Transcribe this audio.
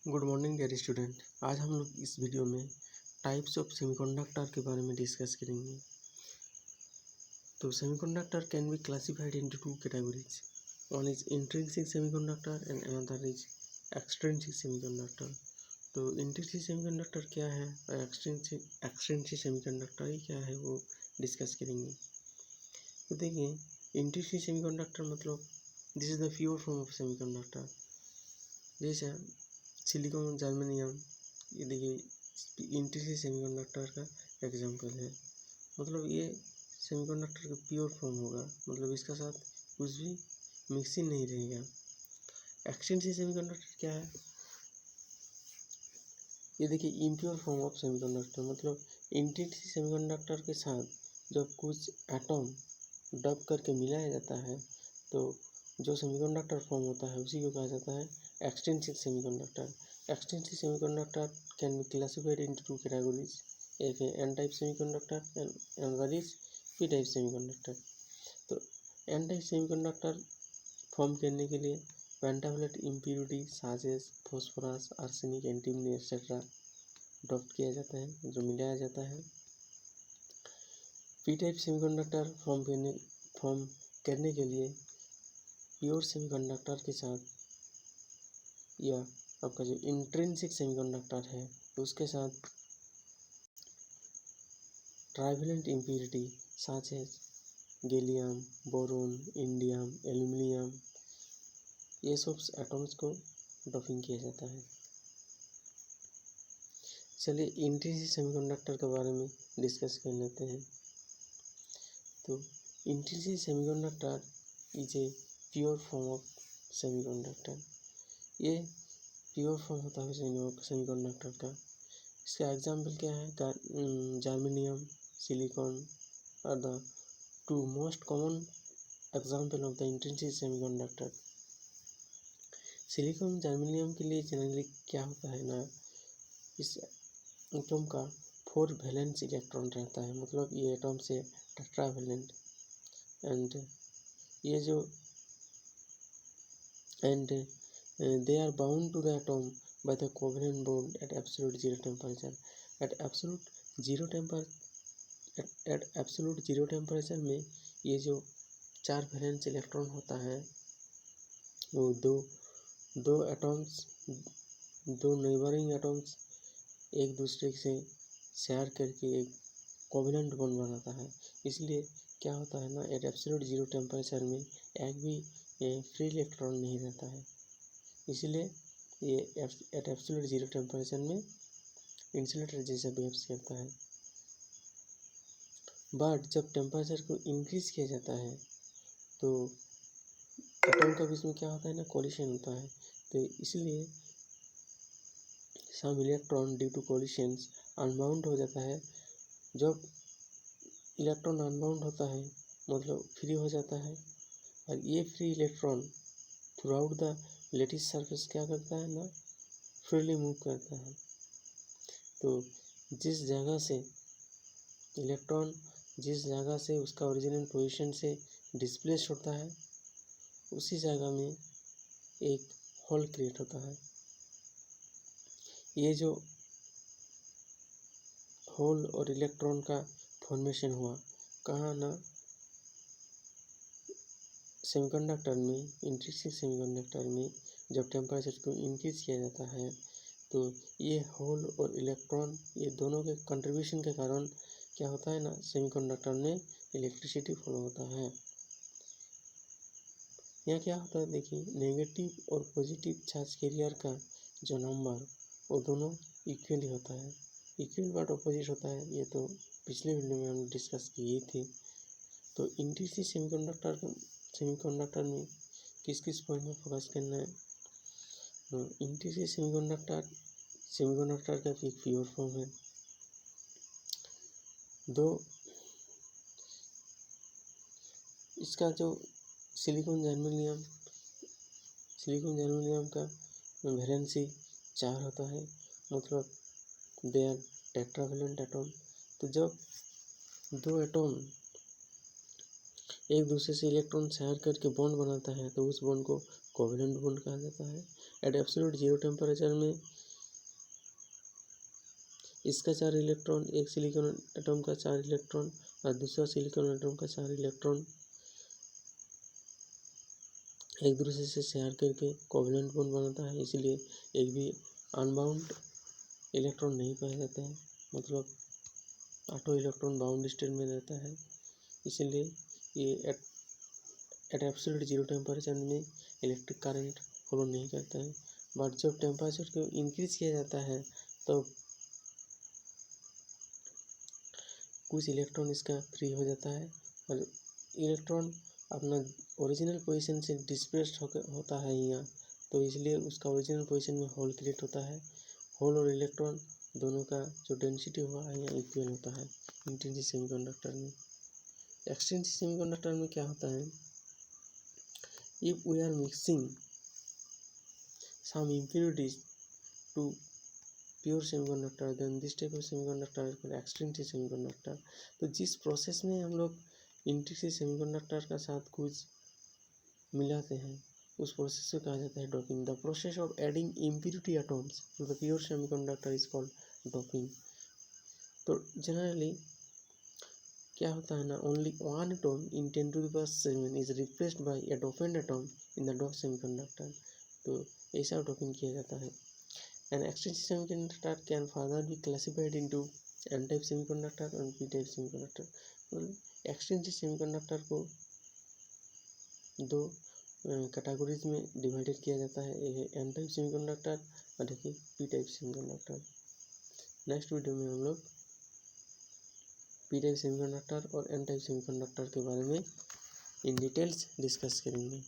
Good morning dear student. आज हम लोग इस वीडियो में टाइप्स ऑफ सेमीकंडक्टर के बारे में डिस्कस करेंगे। तो semiconductor can be classified into two categories. One is intrinsic semiconductor and another is extrinsic semiconductor. तो इंट्रिंसिक सेमीकंडक्टर क्या है और एक्सट्रिंसिक सेमीकंडक्टर ही क्या है वो डिस्कस करेंगे। तो देखिए, इंट्रिंसिक सेमीकंडक्टर मतलब this is the pure form of semiconductor. जैसे सिलिकॉन, जर्मेनियम, ये देखिए इंट्रिंसिक सेमीकंडक्टर का एग्जांपल है। मतलब ये सेमीकंडक्टर का प्योर फॉर्म होगा, मतलब इसका साथ कुछ भी मिक्सिंग नहीं रहेगा। एक्सट्रिंसिक सेमीकंडक्टर क्या है, ये देखिए इम्प्योर फॉर्म ऑफ सेमीकंडक्टर। मतलब इंट्रिंसिक सेमीकंडक्टर के साथ जब कुछ एटम डब करके मिलाया जाता है तो जो सेमीकंडक्टर फॉर्म होता है उसी को कहा जाता है extrinsic semiconductor. Extrinsic semiconductor can be classified into two categories. एक है N type semiconductor and another is P type semiconductor. तो एन टाइप सेमीकंडक्टर फॉर्म करने के लिए pentavalent impurity such as phosphorus arsenic antimony etcetera drop किया जाता है, जो मिलाया जाता है। पी टाइप सेमीकंडक्टर फॉर्म करने के लिए प्योर सेमीकंडक्टर के साथ या आपका जो इंट्रिंसिक सेमीकंडक्टर है उसके साथ trivalent impurity such as gallium, boron, indium, aluminium, ये सब एटम्स को डोपिंग किया जाता है। चलिए इंट्रिंसिक सेमीकंडक्टर के बारे में डिस्कस कर लेते हैं। तो intrinsic semiconductor is a pure form of semiconductor. ये प्योर फॉर्म होता है सेमीकंडक्टर का। इसका एग्जाम्पल क्या है, germanium, silicon are the two most common example of the intrinsic semiconductor. Silicon germanium के लिए जनरली क्या होता है ना, इस एटम का 4 वैलेंस इलेक्ट्रॉन रहता है। मतलब ये एटम से टेट्रावैलेंट एंड ये जो and they are bound to the atom by the covalent bond at absolute zero temperature. At absolute zero temperature में ये जो 4 वैलेंस इलेक्ट्रॉन होता है वो दो एटम्स, दो नेबरिंग एटम्स एक दूसरे से शेयर करके एक कोवेलेंट बॉन्ड बनाता है। इसलिए क्या होता है ना, एट एब्सोल्यूट जीरो टेम्परेचर में एक भी फ्री इलेक्ट्रॉन नहीं रहता है। इसलिए ये एट एब्सोल्यूट जीरो टेम्परेचर में इंसुलेटर जैसा बिहेव करता है। बट जब टेम्परेचर को इंक्रीज किया जाता है तो एटम का बीच में क्या होता है ना, कोलिशन होता है। तो इसलिए some electron due to collisions unbound हो जाता है। जब इलेक्ट्रॉन अनबाउंड होता है मतलब फ्री हो जाता है, और ये free electron throughout the lattice surface क्या करता है ना, फ्रीली मूव करता है। तो जिस जगह से इलेक्ट्रॉन उसका ओरिजिनल पोजीशन से डिस्प्लेस होता है उसी जगह में एक होल क्रिएट होता है। ये जो होल और इलेक्ट्रॉन का फॉर्मेशन हुआ कहाँ ना, सेमीकंडक्टर में, इंट्रिंसिक सेमीकंडक्टर में जब टेम्परेचर को इंक्रीज किया जाता है तो ये होल और इलेक्ट्रॉन ये दोनों के कंट्रीब्यूशन के कारण क्या होता है ना, सेमीकंडक्टर में इलेक्ट्रिसिटी फ्लो होता है। यहाँ क्या होता है देखिए, नेगेटिव और पॉजिटिव चार्ज कैरियर का जो नंबर वो दोनों इक्वली होता है। इक्वल बट अपोजिट होता है, ये तो पिछले वीडियो में हम डिस्कस किए थे। तो इंट्रिंसिक सेमीकंडक्टर में किस किस पॉइंट में फोकस करना है। इंट्रिंसिक सेमीकंडक्टर का एक प्योर फॉर्म है। दो इसका जो सिलिकॉन जर्मेनियम का वैलेंसी 4 होता है, मतलब दे आर टेट्रावैलेंट एटम। तो जब दो एटम एक दूसरे से इलेक्ट्रॉन शेयर करके बॉन्ड बनाता है तो उस बॉन्ड को कोवेलेंट बॉन्ड कहा जाता है। एट एब्सोल्यूट जीरो टेम्परेचर में इसका 4 इलेक्ट्रॉन, एक सिलिकॉन एटम का 4 इलेक्ट्रॉन और दूसरा सिलिकॉन एटम का 4 इलेक्ट्रॉन एक दूसरे से शेयर करके कोवलेंट बॉन्ड बनाता है, इसलिए एक भी अनबाउंड इलेक्ट्रॉन नहीं पाया जाता है, मतलब 8 इलेक्ट्रॉन बाउंड स्टेट में रहता है। इसलिए ये एट एब्सोल्यूट जीरो टेम्परेचर में इलेक्ट्रिक करंट फ्लो नहीं करता है। बट जब टेम्परेचर को इंक्रीज किया जाता है तो कुछ इलेक्ट्रॉन इसका फ्री हो जाता है और इलेक्ट्रॉन अपना ओरिजिनल पोजीशन से डिस्प्लेस्ड होता है यहाँ, तो इसलिए उसका ओरिजिनल पोजीशन में होल क्रिएट होता है। होल और इलेक्ट्रॉन दोनों का जो डेंसिटी हुआ है यहाँ इक्वल होता है इंट्रिंसिक सेमीकंडक्टर में। एक्सट्रिंसिक सेमीकंडक्टर में क्या होता है, if we are mixing some impurities to pure semiconductor then this type of semiconductor is called extrinsic semiconductor. तो जिस प्रोसेस में हम लोग इंट्रिंसिक सेमीकंडक्टर का साथ कुछ मिलाते हैं उस प्रोसेस को कहा जाता है doping. The process of adding impurity atoms to the pure semiconductor is called doping. तो जनरली क्या होता है ना, only one atom in 10⁻⁷ is replaced by a dopant atom in the dope semiconductor. तो ऐसा डोपिंग किया जाता है। An extrinsic semiconductor can further be classified into n-type semiconductor and p-type semiconductor। Extrinsic semiconductor को दो कैटेगरीज में divided किया जाता है, एक है एन टाइप सेमीकंडक्टर और एक है P type semiconductor. Next video में हम लोग पी टाइप सेमीकंडक्टर और एन टाइप सेमीकंडक्टर के बारे में इन डिटेल्स डिस्कस करेंगे।